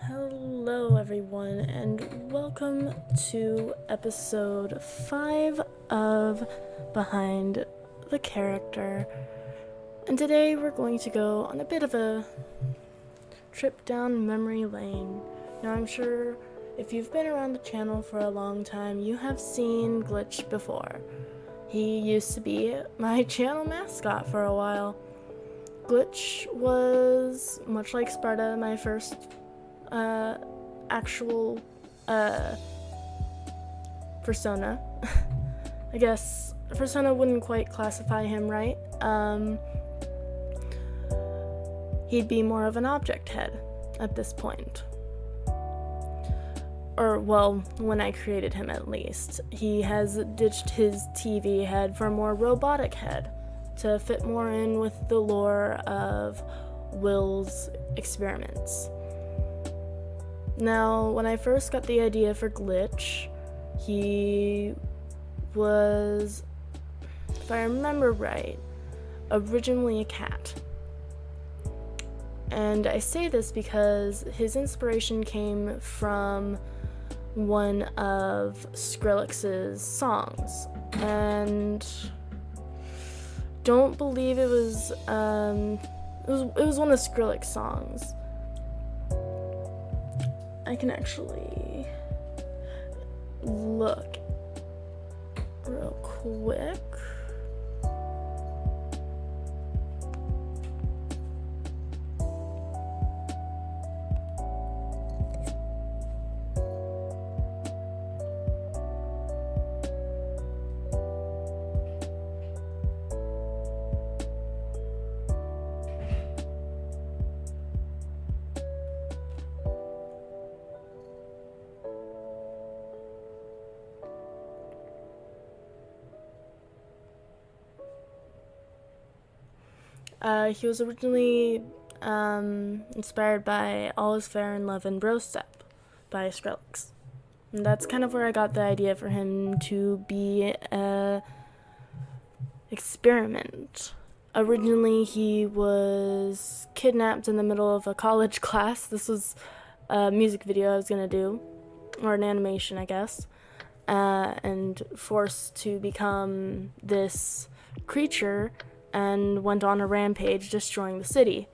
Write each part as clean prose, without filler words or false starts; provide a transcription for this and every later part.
Hello, everyone, and welcome to episode 5 of Behind the Character. And today we're going to go on a bit of a trip down memory lane. Now, I'm sure if you've been around the channel for a long time, you have seen Glitch before. He used to be my channel mascot for a while. Glitch was, much like Sparta, my first actual persona. I guess persona wouldn't quite classify him right. He'd be more of an object head at this point. Or, well, when I created him at least. He has ditched his TV head for a more robotic head to fit more in with the lore of Will's experiments. Now, when I first got the idea for Glitch, he was, if I remember right, originally a cat. And I say this because his inspiration came from one of Skrillex's songs. And don't believe it was one of Skrillex's songs. I can actually look real quick. He was originally inspired by All Is Fair in Love and Bro Step by Skrillex. And that's kind of where I got the idea for him to be a experiment. Originally, he was kidnapped in the middle of a college class. This was a music video I was gonna do, or an animation, I guess, and forced to become this creature and went on a rampage, destroying the city.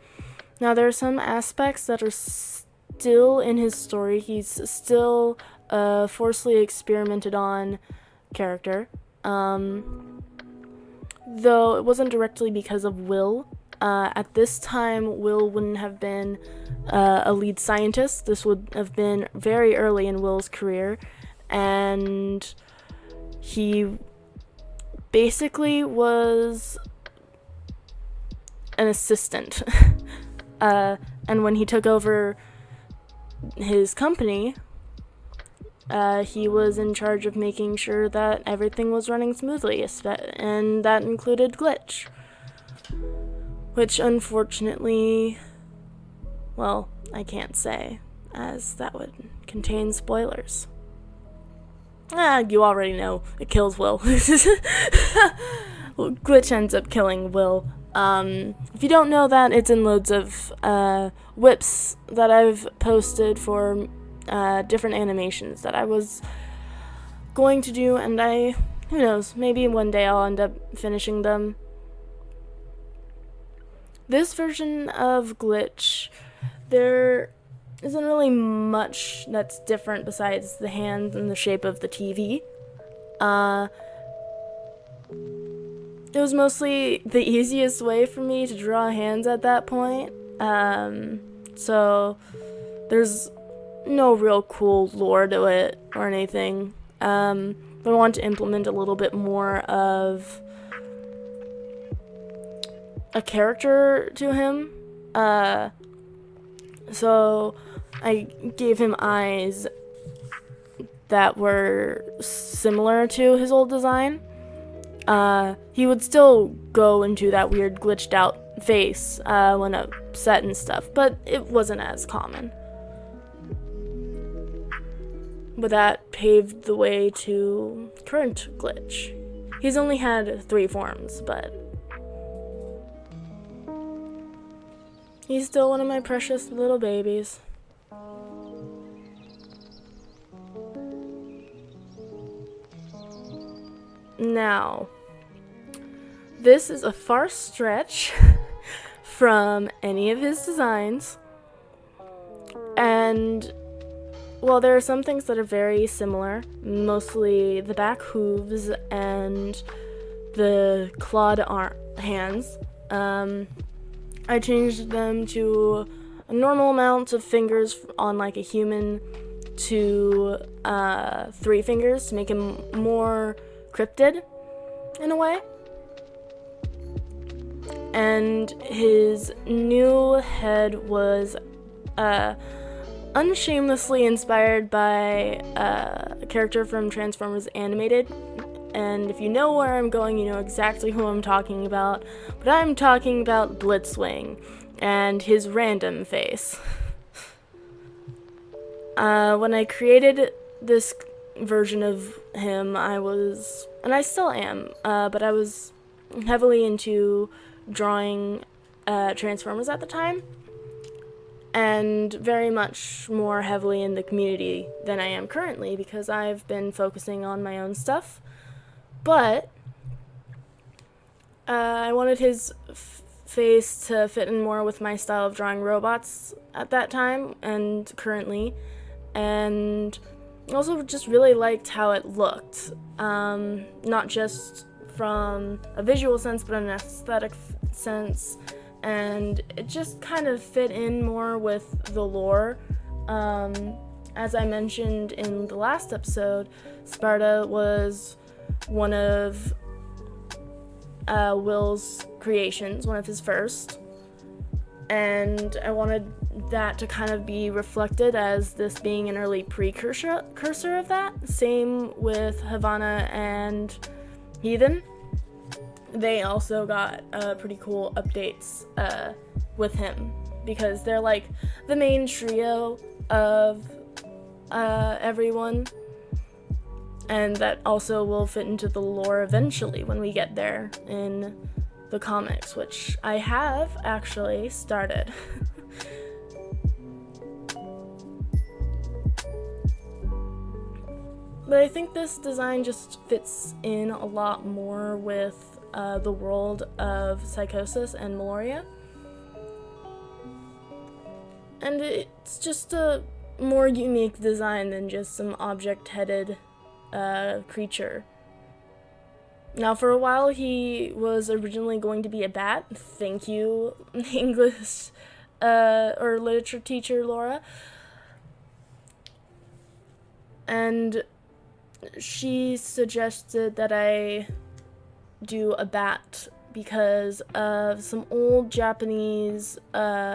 Now, there are some aspects that are still in his story. He's still a forcefully experimented on character, though it wasn't directly because of Will. At this time, Will wouldn't have been a lead scientist. This would have been very early in Will's career, and he basically was an assistant. And when he took over his company, he was in charge of making sure that everything was running smoothly, and that included Glitch. Which, unfortunately, well, I can't say, as that would contain spoilers. You already know, it kills Will. Glitch ends up killing Will. If you don't know that, it's in loads of whips that I've posted for different animations that I was going to do, and who knows, maybe one day I'll end up finishing them. This version of Glitch, there isn't really much that's different besides the hand and the shape of the TV. It was mostly the easiest way for me to draw hands at that point. So there's no real cool lore to it or anything. But I want to implement a little bit more of a character to him. So I gave him eyes that were similar to his old design. He would still go into that weird glitched out face when upset and stuff, but it wasn't as common. But that paved the way to current Glitch. He's only had 3 forms, but he's still one of my precious little babies. Now, this is a far stretch from any of his designs, and well, there are some things that are very similar, mostly the back hooves and the clawed hands. I changed them to a normal amount of fingers on like a human to 3 fingers to make him more cryptid in a way. And his new head was unshamelessly inspired by a character from Transformers Animated. And if you know where I'm going, you know exactly who I'm talking about. But I'm talking about Blitzwing and his random face. When I created this version of him, I was, and I still am, but I was heavily into drawing Transformers at the time, and very much more heavily in the community than I am currently because I've been focusing on my own stuff. But I wanted his face to fit in more with my style of drawing robots at that time and currently, and also just really liked how it looked, not just from a visual sense but an aesthetic sense, and it just kind of fit in more with the lore. As I mentioned in the last episode, Sparta was one of Will's creations, one of his first, and I wanted that to kind of be reflected as this being an early precursor of that. Same with Havana and Heathen. They also got pretty cool updates with him because they're like the main trio of everyone, and that also will fit into the lore eventually when we get there in the comics, which I have actually started. But I think this design just fits in a lot more with the world of Psychosis and Meloria. And it's just a more unique design than just some object-headed creature. Now, for a while, he was originally going to be a bat. Thank you, English or literature teacher Laura. And she suggested that I do a bat because of some old Japanese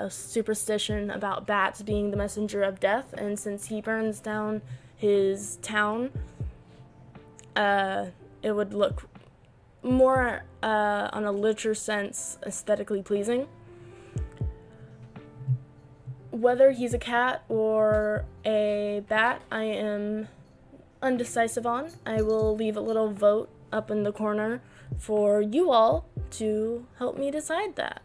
superstition about bats being the messenger of death, and since he burns down his town, it would look more on a literature sense aesthetically pleasing. Whether he's a cat or a bat, I am undecisive on. I will leave a little vote up in the corner for you all to help me decide that.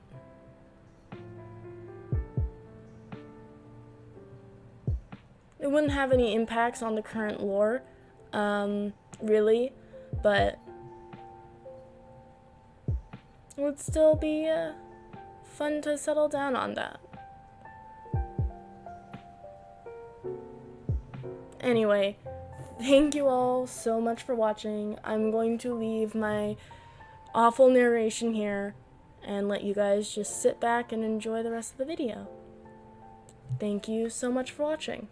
It wouldn't have any impacts on the current lore, really, but it would still be fun to settle down on that. Anyway, thank you all so much for watching. I'm going to leave my awful narration here and let you guys just sit back and enjoy the rest of the video. Thank you so much for watching.